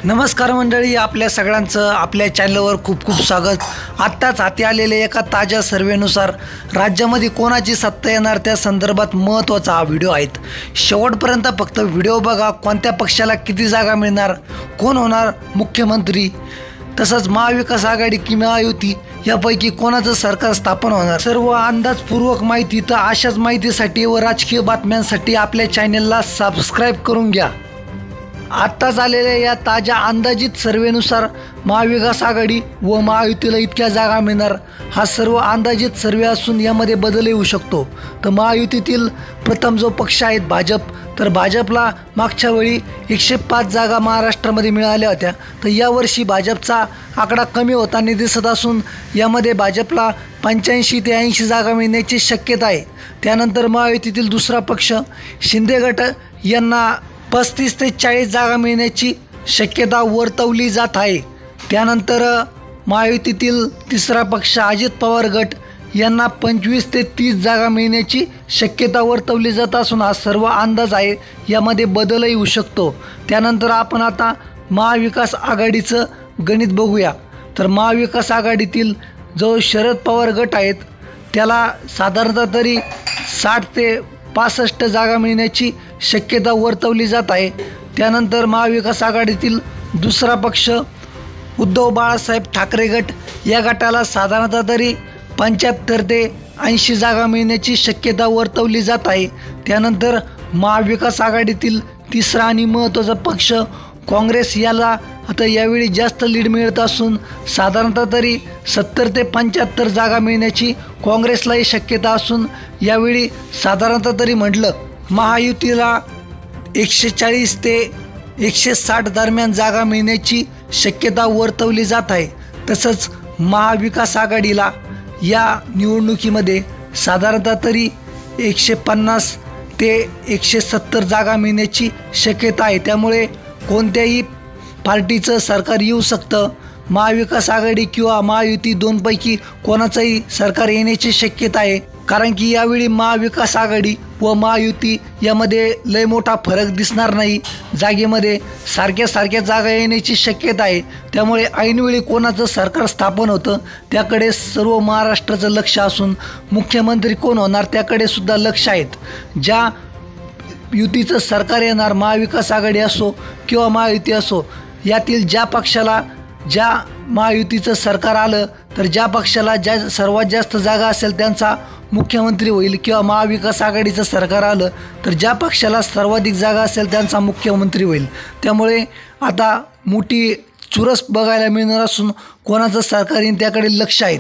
नमस्कार मंडळी, आपल्या सगळ्यांचं आपल्या चॅनलवर खूप खूप स्वागत। आत्ताच हाती आलेल्या एका ताज्या सर्वेनुसार राज्यामध्ये कोणाची सत्ता येणार त्या संदर्भात महत्त्वाचा हा व्हिडिओ आहे। शेवटपर्यंत फक्त व्हिडिओ बघा। कोणत्या पक्षाला किती जागा मिळणार, कोण होणार मुख्यमंत्री, तसंच महाविकास आघाडी की महायुती यापैकी कोणाचं सरकार स्थापन होणार, सर्व अंदाजपूर्वक माहिती। तर अशाच माहितीसाठी व राजकीय बातम्यांसाठी आपल्या चॅनलला सबस्क्राईब करून घ्या। आत्ताच आलेल्या या ताज्या अंदाजित सर्वेनुसार महाविकास आघाडी व महायुतीला इतक्या जागा मिळणार, हा सर्व अंदाजित सर्वे असून यामध्ये बदल येऊ शकतो। तर महायुतीतील प्रथम जो पक्ष आहे भाजप, तर भाजपला मागच्या वेळी 105 जागा महाराष्ट्रामध्ये मिळाल्या होत्या। तर यावर्षी भाजपचा आकडा कमी होताना दिसत असून यामध्ये भाजपला 85 ते 80 जागा मिळण्याची शक्यता आहे। त्यानंतर महायुतीतील दुसरा पक्ष शिंदे गट यांना 35 ते 40 जागा मिळण्याची शक्यता वर्तवली जात आहे। त्यानंतर महायुतीतील तिसरा पक्ष अजित पवार गट यांना 25 ते 30 जागा मिळण्याची शक्यता वर्तवली जात असून हा सर्व अंदाज आहे, यामध्ये बदलही होऊ शकतो। त्यानंतर आपण आता महाविकास आघाडीचं गणित बघूया। तर महाविकास आघाडीतील जो शरद पवार गट आहेत त्याला साधारणतः तरी 60 ते 65 जागा मिळण्याची शक्यता वर्तवली जात आहे। त्यानंतर महाविकास आघाडीतील दुसरा पक्ष उद्धव बाळासाहेब ठाकरे गट, या गटाला साधारणतः तरी 75 ते 80 जागा मिळण्याची शक्यता वर्तवली जात आहे। त्यानंतर महाविकास आघाडीतील तिसरा आणि महत्त्वाचा पक्ष काँग्रेस, याला आता यावेळी जास्त लीड मिळत असून साधारणतः तरी 70 ते 75 जागा मिळण्याची काँग्रेसलाही शक्यता असून यावेळी साधारणतः तरी म्हटलं महायुतीला 140 ते 160 दरम्यान जागा मिळण्याची शक्यता वर्तवली जात आहे। तसंच महाविकास आघाडीला या निवडणुकीमध्ये साधारणतः तरी 150 ते 170 जागा मिळण्याची शक्यता आहे। त्यामुळे कोणत्याही पार्टीचं सरकार येऊ शकतं। महाविकास आघाडी किंवा महायुती दोनपैकी कोणाचंही सरकार येण्याची शक्यता आहे, कारण की यावेळी महाविकास आघाडी व महायुती यामध्ये लय मोठा फरक दिसणार नाही। जागेमध्ये सारख्या जागा येण्याची शक्यता आहे। त्यामुळे ऐनवेळी कोणाचं सरकार स्थापन होतं त्याकडे सर्व महाराष्ट्राचं लक्ष असून मुख्यमंत्री कोण होणार त्याकडे सुद्धा लक्ष आहेत। ज्या युतीचं सरकार येणार, महाविकास आघाडी असो किंवा महायुती असो, यातील ज्या पक्षाला ज्या महायुतीचं सरकार आलं तर ज्या पक्षाला ज्या सर्वात जास्त जागा असेल त्यांचा मुख्यमंत्री होईल, किंवा महाविकास आघाडीचं सरकार आलं तर ज्या पक्षाला सर्वाधिक जागा असेल त्यांचा मुख्यमंत्री होईल। त्यामुळे आता मोठी चुरस बघायला मिळणार असून कोणाचं सरकार येईल त्याकडे लक्ष आहे।